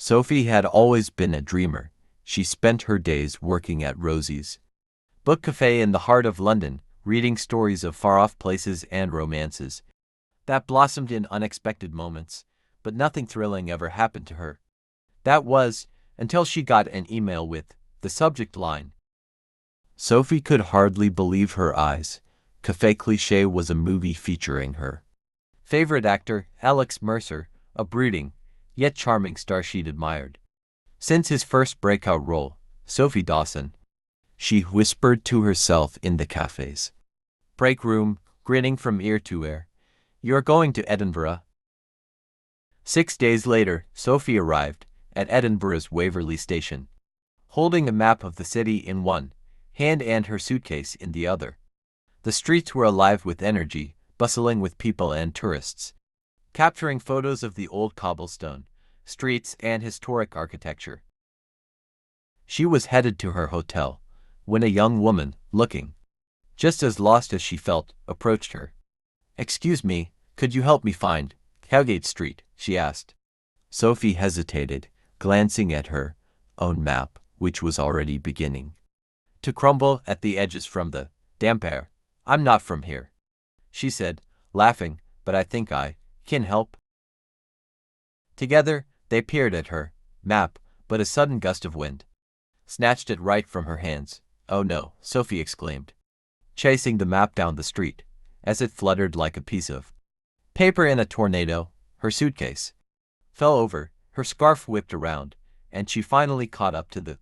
Sophie had always been a dreamer. She spent her days working at Rosie's book cafe in the heart of London, reading stories of far-off places and romances that blossomed in unexpected moments, but nothing thrilling ever happened to her. That was, until she got an email with the subject line. Sophie could hardly believe her eyes. Café Cliché was a movie featuring her favorite actor, Alex Mercer, a brooding, yet charming star she'd admired since his first breakout role, Sophie Dawson. She whispered to herself in the cafe's break room, grinning from ear to ear. "You're going to Edinburgh." 6 days later, Sophie arrived at Edinburgh's Waverley Station, holding a map of the city in one hand and her suitcase in the other. The streets were alive with energy, bustling with people and tourists, capturing photos of the old cobblestone streets and historic architecture. She was headed to her hotel when a young woman, looking just as lost as she felt, approached her. "Excuse me, could you help me find Cowgate Street?" she asked. Sophie hesitated, glancing at her own map, which was already beginning to crumble at the edges from the damp air. "I'm not from here," she said, laughing, "but I think I can help." Together, they peered at her map, but a sudden gust of wind snatched it right from her hands. "Oh no," Sophie exclaimed, chasing the map down the street, as it fluttered like a piece of paper in a tornado. Her suitcase fell over, her scarf whipped around, and she finally caught up to the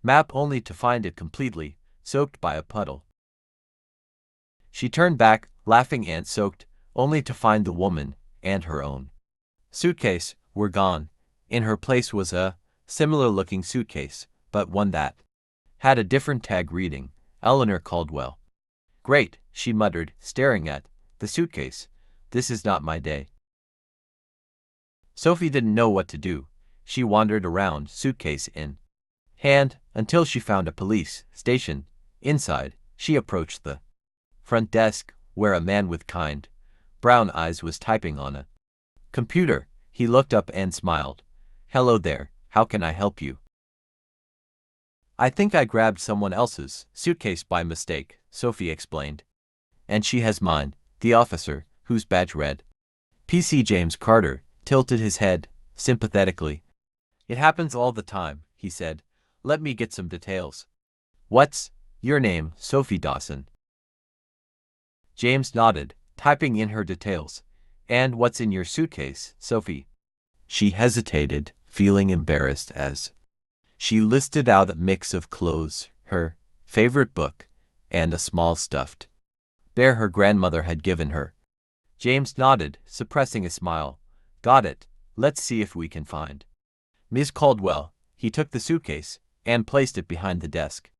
map only to find it completely soaked by a puddle. She turned back, laughing and soaked, only to find the woman and her own suitcase were gone. In her place was a similar-looking suitcase, but one that had a different tag reading, Eleanor Caldwell. "Great," she muttered, staring at the suitcase. "This is not my day." Sophie didn't know what to do. She wandered around, suitcase in hand, until she found a police station. Inside, she approached the front desk, where a man with kind, brown eyes was typing on a computer. He looked up and smiled. "Hello there, how can I help you?" "I think I grabbed someone else's suitcase by mistake," Sophie explained. "And she has mine." The officer, whose badge read PC James Carter, tilted his head sympathetically. "It happens all the time," he said. "Let me get some details." "What's your name?" "Sophie Dawson." James nodded, typing in her details. "And what's in your suitcase, Sophie?" She hesitated, feeling embarrassed as she listed out a mix of clothes, her favorite book, and a small stuffed bear her grandmother had given her. James nodded, suppressing a smile. "Got it. Let's see if we can find Miss Caldwell." He took the suitcase and placed it behind the desk.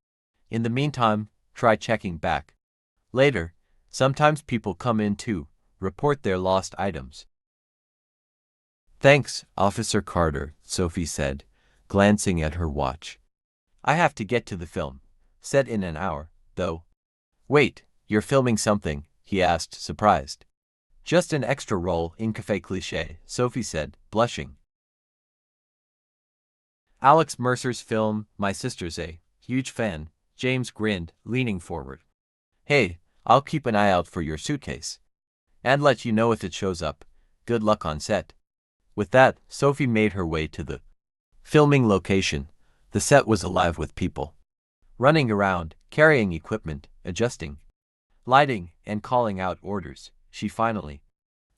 "In the meantime, try checking back later. Sometimes people come in to report their lost items." "Thanks, Officer Carter," Sophie said, glancing at her watch. "I have to get to the film, set in an hour, though." "Wait, you're filming something?" he asked, surprised. "Just an extra role in Café Cliché," Sophie said, blushing. "Alex Mercer's film. My sister's a huge fan." James grinned, leaning forward. "Hey, I'll keep an eye out for your suitcase and let you know if it shows up. Good luck on set." With that, Sophie made her way to the filming location. The set was alive with people running around, carrying equipment, adjusting lighting, and calling out orders. She finally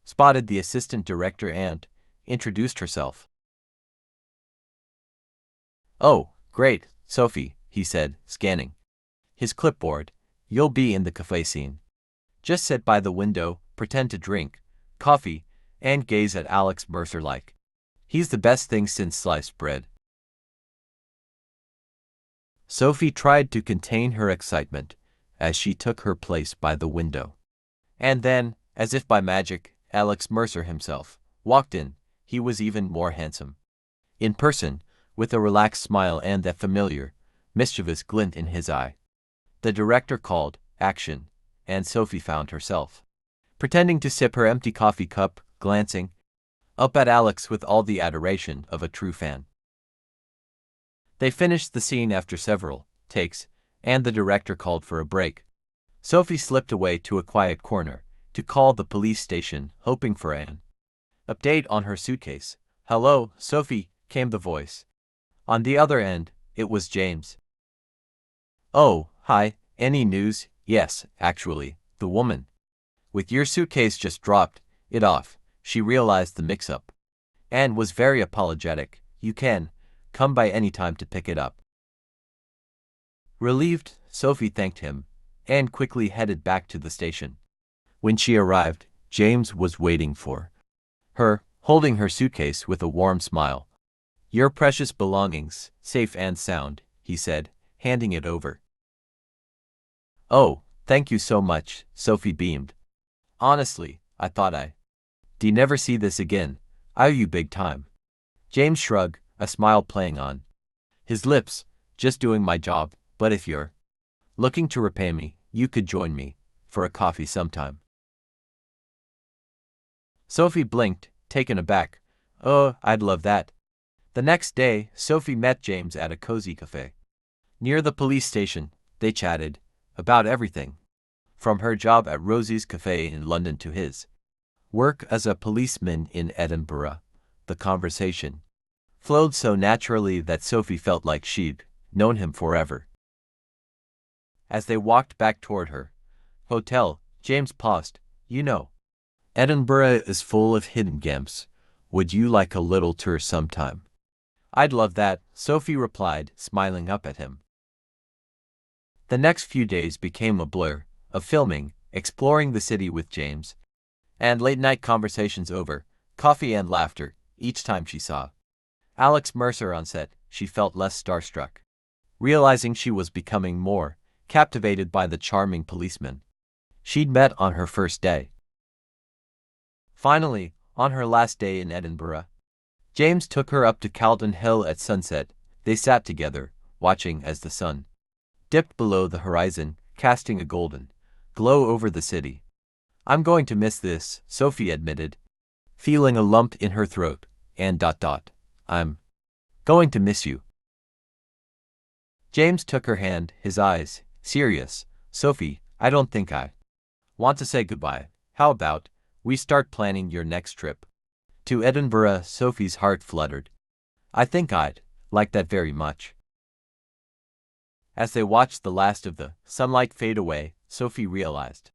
spotted the assistant director and introduced herself. "Oh, great, Sophie," he said, scanning his clipboard. "You'll be in the cafe scene. Just sit by the window, pretend to drink coffee, and gaze at Alex Mercer like he's the best thing since sliced bread." Sophie tried to contain her excitement as she took her place by the window. And then, as if by magic, Alex Mercer himself walked in. He was even more handsome in person, with a relaxed smile and that familiar, mischievous glint in his eye. The director called action, and Sophie found herself pretending to sip her empty coffee cup, glancing up at Alex with all the adoration of a true fan. They finished the scene after several takes, and the director called for a break. Sophie slipped away to a quiet corner to call the police station, hoping for an update on her suitcase. "Hello, Sophie," came the voice. On the other end, it was James. "Oh, hi, any news?" "Yes, actually, the woman with your suitcase just dropped it off." She realized the mix-up and was very apologetic. "You can come by any time to pick it up." Relieved, Sophie thanked him and quickly headed back to the station. When she arrived, James was waiting for her, holding her suitcase with a warm smile. "Your precious belongings, safe and sound," he said, handing it over. "Oh, thank you so much," Sophie beamed. "Honestly, I thought I'd never see this again. I owe you big time." James shrugged, a smile playing on his lips. "Just doing my job, but if you're looking to repay me, you could join me for a coffee sometime." Sophie blinked, taken aback. "Oh, I'd love that." The next day, Sophie met James at a cozy cafe near the police station. They chatted about everything, from her job at Rosie's Cafe in London to his work as a policeman in Edinburgh. The conversation flowed so naturally that Sophie felt like she'd known him forever. As they walked back toward her hotel, James paused. "You know, Edinburgh is full of hidden gems. Would you like a little tour sometime?" "I'd love that," Sophie replied, smiling up at him. The next few days became a blur of filming, exploring the city with James, and late-night conversations over coffee and laughter. Each time she saw Alex Mercer on set, she felt less starstruck, realizing she was becoming more captivated by the charming policeman she'd met on her first day. Finally, on her last day in Edinburgh, James took her up to Calton Hill at sunset. They sat together, watching as the sun dipped below the horizon, casting a golden glow over the city. "I'm going to miss this," Sophie admitted, feeling a lump in her throat, and "I'm going to miss you." James took her hand, his eyes serious. "Sophie, I don't think I want to say goodbye. How about we start planning your next trip to Edinburgh?" Sophie's heart fluttered. "I think I'd like that very much." As they watched the last of the sunlight fade away, Sophie realized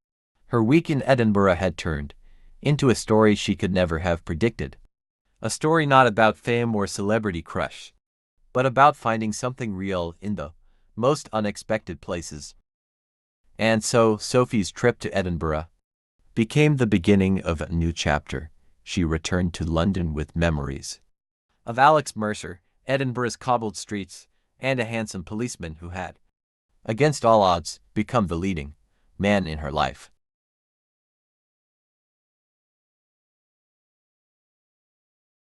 her week in Edinburgh had turned into a story she could never have predicted. A story not about fame or celebrity crush, but about finding something real in the most unexpected places. And so, Sophie's trip to Edinburgh became the beginning of a new chapter. She returned to London with memories of Alex Mercer, Edinburgh's cobbled streets, and a handsome policeman who had, against all odds, become the leading man in her life.